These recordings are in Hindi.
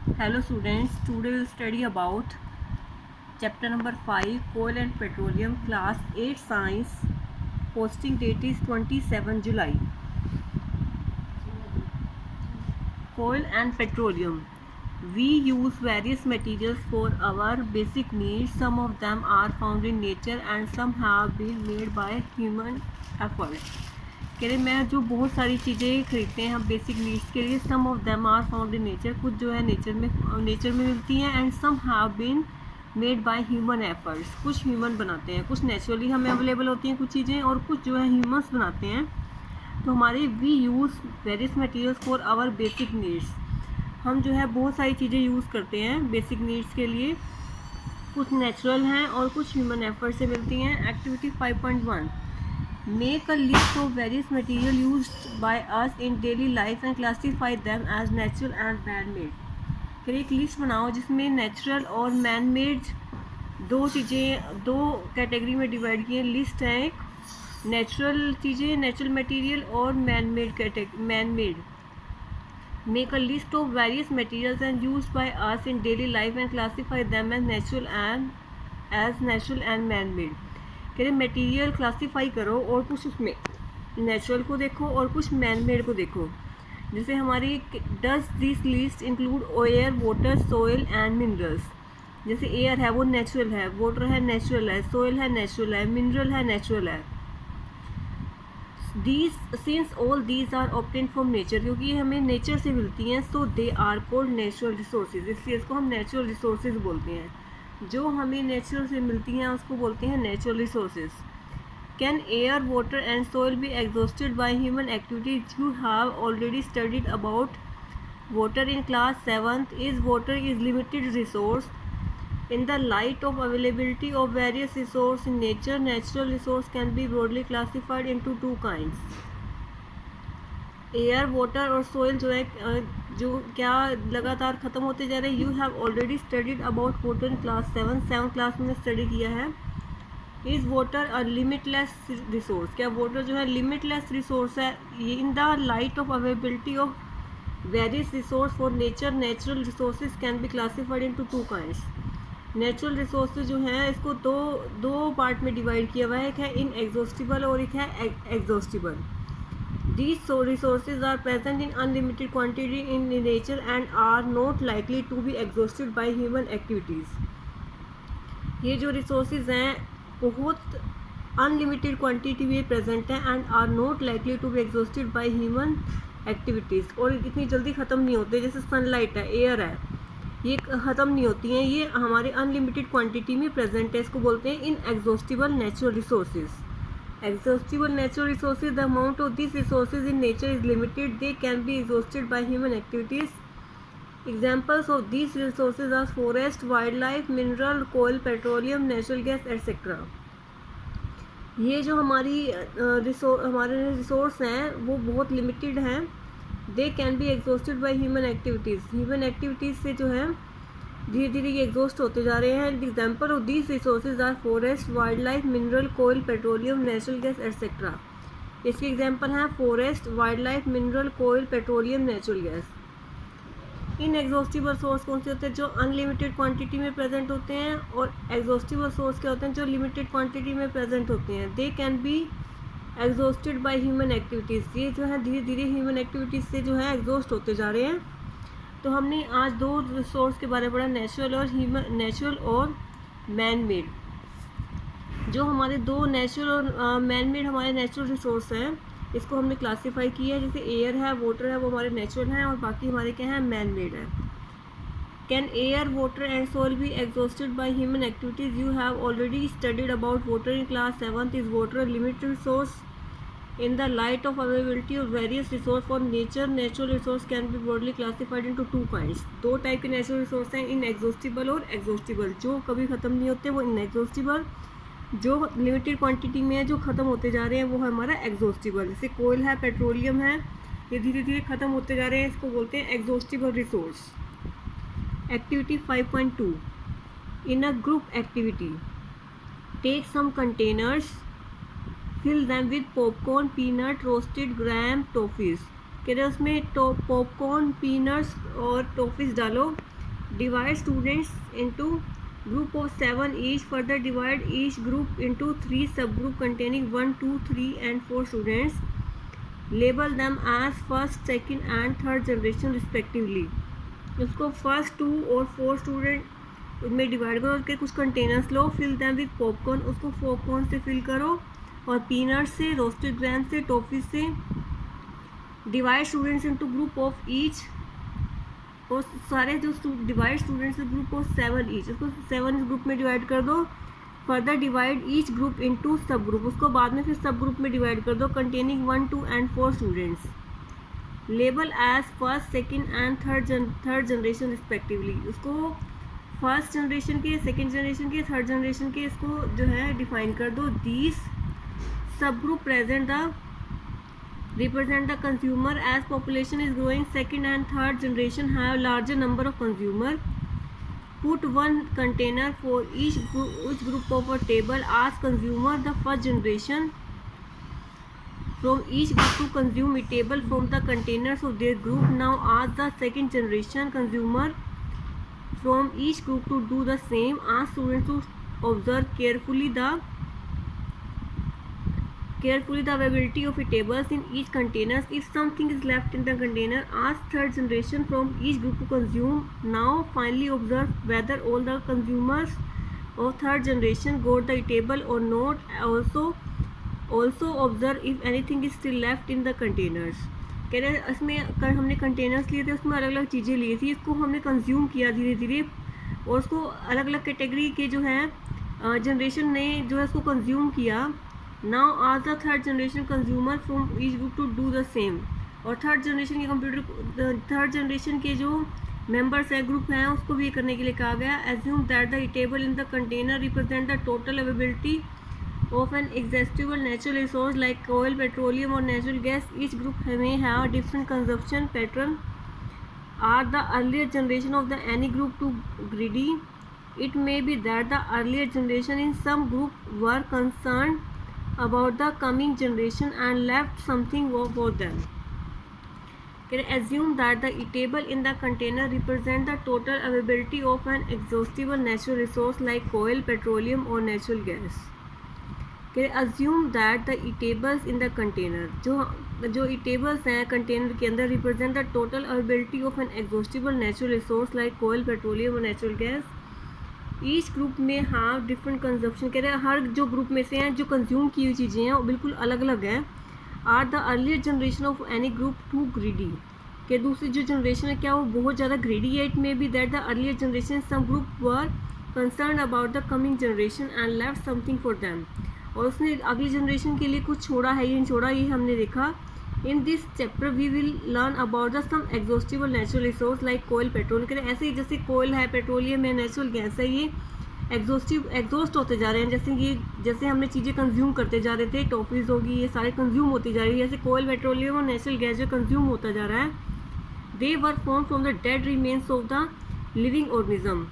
Hello students, today we'll study about chapter number 5 Coal and Petroleum, class 8 science. Posting date is 27 July. Coal and petroleum. We use various materials for our basic needs. Some of them are found in nature and some have been made by human effort. कह रहे मैं जो बहुत सारी चीज़ें खरीदते हैं हम बेसिक नीड्स के लिए, some of them are found in nature, कुछ जो है नेचर में मिलती हैं, and some have been made by human efforts, कुछ ह्यूमन बनाते हैं, कुछ नेचुरली हमें अवेलेबल होती हैं कुछ चीज़ें, और कुछ जो है ह्यूमन्स बनाते हैं। तो हमारे we use various materials for our basic needs, हम जो है बहुत सारी चीज़ें यूज़ करते हैं बेसिक नीड्स के लिए, कुछ नेचुरल हैं और कुछ ह्यूमन एफर्ट से मिलती हैं। Activity 5.1, Make a list of various material used by us in daily life and classify them as natural and man-made. फिर एक लिस्ट बनाओ जिसमें नेचुरल और मैन मेड दो चीज़ें, दो कैटेगरी में डिवाइड किए। लिस्ट है एक नेचुरल चीज़ें, नेचुरल मटेरियल, और man made. Make a list of various materials and used by us in daily life and classify them as natural and man made. कह रहे मटेरियल क्लासीफाई करो और कुछ उसमें नेचुरल को देखो और कुछ मैन मेड को देखो। जैसे हमारी does this list include air, water, soil and minerals. जैसे एयर है वो नेचुरल है, वाटर है नेचुरल है, सोइल है नेचुरल है, मिनरल है नेचुरल है। These since all these are obtain from nature, क्योंकि ये हमें नेचर से मिलती हैं, so they are called natural resources, इसलिए इसको हम नेचुरल रिसोर्सेज बोलते हैं। जो हमें नेचर से मिलती हैं उसको बोलते हैं natural resources. Can air, water and soil be exhausted by human activities? You have already studied about water in class 7th. Is water is limited resource in the light of availability of various resources in nature. Natural resource can be broadly classified into two kinds. Air, water और सोइल जो है जो क्या लगातार ख़त्म होते जा रहे हैं। You have already studied about water in class 7th class में स्टडी किया है। Is water a limitless resource? क्या वाटर जो है लिमिटलेस रिसोर्स है? In the light of availability of various resource for nature, natural resources can be classified into two kinds. Natural resources जो हैं इसको दो पार्ट में डिवाइड किया हुआ है, एक है इनएग्जॉस्टिबल और एक है exhaustible. These resources are present in unlimited quantity in nature and are not likely to be exhausted by human activities. ये जो रिसोर्सेज हैं बहुत अनलिमिटेड क्वांटिटी में प्रेजेंट हैं and are not likely to be exhausted by human activities, और इतनी जल्दी ख़त्म नहीं होते। जैसे सनलाइट है, एयर है, ये ख़त्म नहीं होती हैं, ये हमारे अनलिमिटेड क्वांटिटी में प्रेजेंट है, इसको बोलते हैं inexhaustible natural resources. Exhaustible natural resources, the amount of this resources in nature is limited, they can be exhausted by human activities. Examples of this resources are forest, wild life, mineral, कोयल, पेट्रोलियम, नेचुरल गैस एटसेट्रा। ये जो हमारे रिसोर्स हैं वो बहुत लिमिटेड हैं। They can be exhausted by human activities, human activities से जो है धीरे धीरे ये एग्जॉस्ट होते जा रहे हैं। Example of these resources are forest, wild life, mineral, कोयल, पेट्रोलियम, नेचुरल गैस एटसेट्रा। इसके एग्जाम्पल हैं फॉरेस्ट, वाइल्ड लाइफ, मिनरल, कोयल, पेट्रोलियम, नेचुरल गैस। इन एग्जॉस्टिबल सोर्स कौन से होते हैं? जो अनलिमिटेड क्वांटिटी में प्रेजेंट होते हैं, और एग्जॉस्टिबल सोर्स क्या होते हैं? जो लिमिटेड क्वांटिटी में प्रेजेंट होते हैं। They can be exhausted by human activities, ये जो है धीरे धीरे ह्यूमन एक्टिविटीज़ से जो है एग्जॉस्ट होते जा रहे हैं। तो हमने आज दो रिसोर्स के बारे में पढ़ा, नेचुरल और मैन मेड। जो हमारे दो नेचुरल और मैन मेड हमारे नेचुरल रिसोर्स हैं, इसको हमने क्लासीफाई किया है। जैसे एयर है, वाटर है, वो हमारे नेचुरल हैं, और बाकी हमारे क्या हैं? मैन मेड है। Can air, water and soil be exhausted by human activities? You have already studied about water in class 7th. Is water a limited resource? In the light of availability of various resource for nature, natural resource can be broadly classified into two kinds. दो टाइप के नेचुरल रिसोर्स हैं, इनएग्जॉस्टिबल और एग्जॉस्टिबल। जो कभी ख़त्म नहीं होते वो इनएग्जॉस्टिबल, जो लिमिटेड क्वांटिटी में है, जो ख़त्म होते जा रहे हैं वो है हमारा एग्जॉस्टिबल। जैसे कोयल है, पेट्रोलियम है, ये धीरे धीरे ख़त्म होते जा रहे हैं, इसको बोलते हैं exhaustible resource. Activity 5.2, in a group activity, take some containers, fill them with popcorn, peanut, roasted gram, toffees. कह रहे हैं उसमें पॉपकॉर्न, पीनट्स और टॉफ़ीज़ डालो Divide students into group of 7 each. Further divide each group into 3 subgroup containing 1, 2, 3 and 4 students. Label them as first, second and third generation respectively. उसको फर्स्ट 2 और 4 स्टूडेंट में डिवाइड करो, उसके कुछ कंटेनर्स लो, फिल दैम विद पॉपकॉर्न, उसको पॉपकॉर्न से फिल करो और पीनट से, रोस्टेड ग्राम से, टॉफी से. Divide students into group of each, और सारे जो divide students group of 7 each, उसको 7 ग्रुप में डिवाइड कर दो. Further divide each group into sub group, उसको बाद में फिर सब ग्रुप में डिवाइड कर दो containing 1, 2 and 4 students. Label as first, second and third generation respectively, उसको फर्स्ट जनरेशन के, सेकेंड जनरेशन के, थर्ड जनरेशन के इसको जो है डिफाइन कर दो. These sub group represent the consumer. As population is growing, second and third generation have larger number of consumer. Put one container for each group of a table. Ask consumer the first generation from each group to consume a table from the containers of their group. Now ask the second generation consumer from each group to do the same. Ask students to observe carefully the availability of tables in each container. If something is left in the container, ask third generation from each group to consume. Now finally observe whether all the consumers of third generation got the table or not. Also observe if anything is still left in the containers. कह रहे इसमें कर हमने कंटेनर्स लिए थे, उसमें अलग अलग चीज़ें ली थी, इसको हमने कंज्यूम किया धीरे धीरे और उसको अलग अलग कैटेगरी के जो है जनरेशन ने जो है उसको कंज्यूम किया. Now ask the third generation consumer from each group to do the same. और थर्ड जनरेशन के थर्ड जनरेशन के जो मेंबर्स हैं, ग्रुप हैं, उसको भी करने के लिए कहा गया. Assume that the table in the container represent the total availability of an exhaustible natural resource like oil, petroleum or natural gas. Each group may have different consumption pattern. Are the earlier generation of the any group too greedy? It may be that the earlier generation in some group were concerned about the coming generation and left something for them. Assume that the table in the container represent the total availability of an exhaustible natural resource like oil, petroleum or natural gas. Assume that the eatables in the container, जो eatables हैं कंटेनर के अंदर, represent the total availability of an exhaustible natural resource like oil, petroleum or natural gas. Each group may have different consumption. कह रहे हैं हर जो ग्रुप में से हैं जो कंज्यूम की हुई चीज़ें हैं वो बिल्कुल अलग अलग हैं. Are the earlier generation of any group too greedy? कि दूसरी जो जनरेशन है क्या वो बहुत ज़्यादा greedy है. It may be that the earlier generation some group were concerned about the coming generation and left something for them. और उसने अगली जनरेशन के लिए कुछ छोड़ा है या नहीं छोड़ा, ये हमने देखा. In this chapter we will learn about the some exhaustible natural resource like कोयल, पेट्रोल. करें ऐसे ही जैसे कोयल है, पेट्रोलियम है, नेचुरल गैस है, ये एग्जॉस्ट होते जा रहे हैं. जैसे हमने चीज़ें कंज्यूम करते जा रहे थे, टॉफीज़ होगी, ये सारे कंज्यूम होती जा रही है. जैसे कोयल, पेट्रोलियम और नेचुरल गैस जो कंज्यूम होता जा रहा है. They were form from the dead remains of the living organism.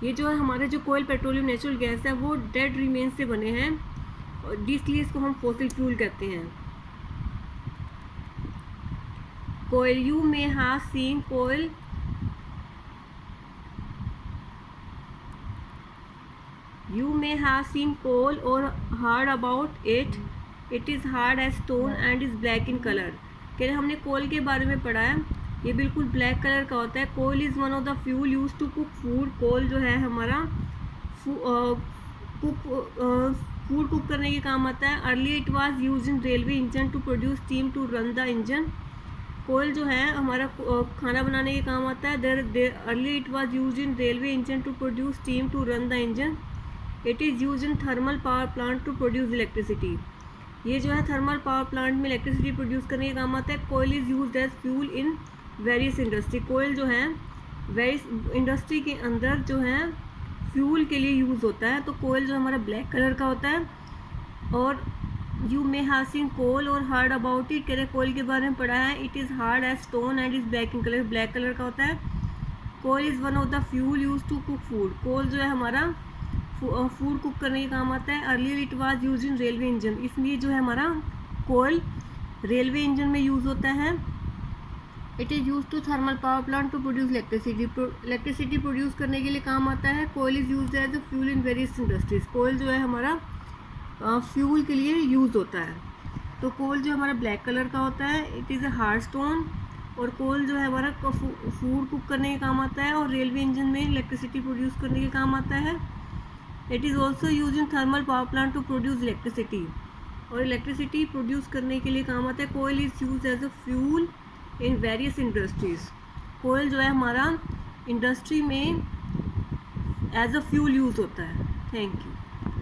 ये जो है हमारे जो कोयल, पेट्रोलियम, नेचुरल गैस है वो डेड रिमेन्स से बने हैं, इसलिए इसको हम फॉसिल फ्यूल कहते हैं. कोयल, यू मे हैव सीन कोयल. You may have seen coal or heard about it. It is hard as stone and is black in color. कह रहे हमने कोल के बारे में पढ़ा है, ये बिल्कुल ब्लैक कलर का होता है. Coal is one of the fuel use to cook food. Coal जो है हमारा फूड कुक करने के काम आता है. Early it was use in railway engine to produce steam to run the engine. कोयल जो है हमारा खाना बनाने के काम आता है. Early it was use in railway engine to produce steam to run the engine. It is use in thermal power plant to produce electricity. ये जो है थर्मल पावर प्लांट में इलेक्ट्रिसिटी प्रोड्यूस करने के काम आता है. कोयल is use as fuel in various industry. कोयल जो है वेरियस इंडस्ट्री के अंदर जो है फ्यूल के लिए यूज़ होता है. तो कोयल जो हमारा ब्लैक कलर का होता है. और यू मे हैव सीन कोल और हार्ड अबाउट इट. कह रहे कोयल के बारे में पढ़ा है. It is hard as stone and is black in colour. Black colour का होता है. Coal is one of the fuel use to cook food. Coal जो है हमारा फूड कुक करने के काम आता है. Earlier it was use in railway engine. इसलिए जो है हमारा कोल रेलवे इंजन में यूज़ होता है. It is use to thermal power plant to produce electricity produce करने के लिए काम आता है। कोयल is use as a fuel in various industries. कोयल जो है हमारा फ्यूल के लिए यूज़ होता है। तो कोल जो हमारा ब्लैक कलर का होता है, it is a hard stone. और कोल जो है हमारा फूड कुक करने के काम आता है और रेलवे इंजन में इलेक्ट्रिसिटी प्रोड्यूस करने के काम आता है। It is also use in thermal power plant to produce electricity, और इलेक्ट्रिसिटी प्रोड्यूस करने के लिए काम आता है। कोयल is use as a fuel in various industries. कोयल जो है हमारा इंडस्ट्री में एज अ फ्यूल यूज़ होता है। Thank you.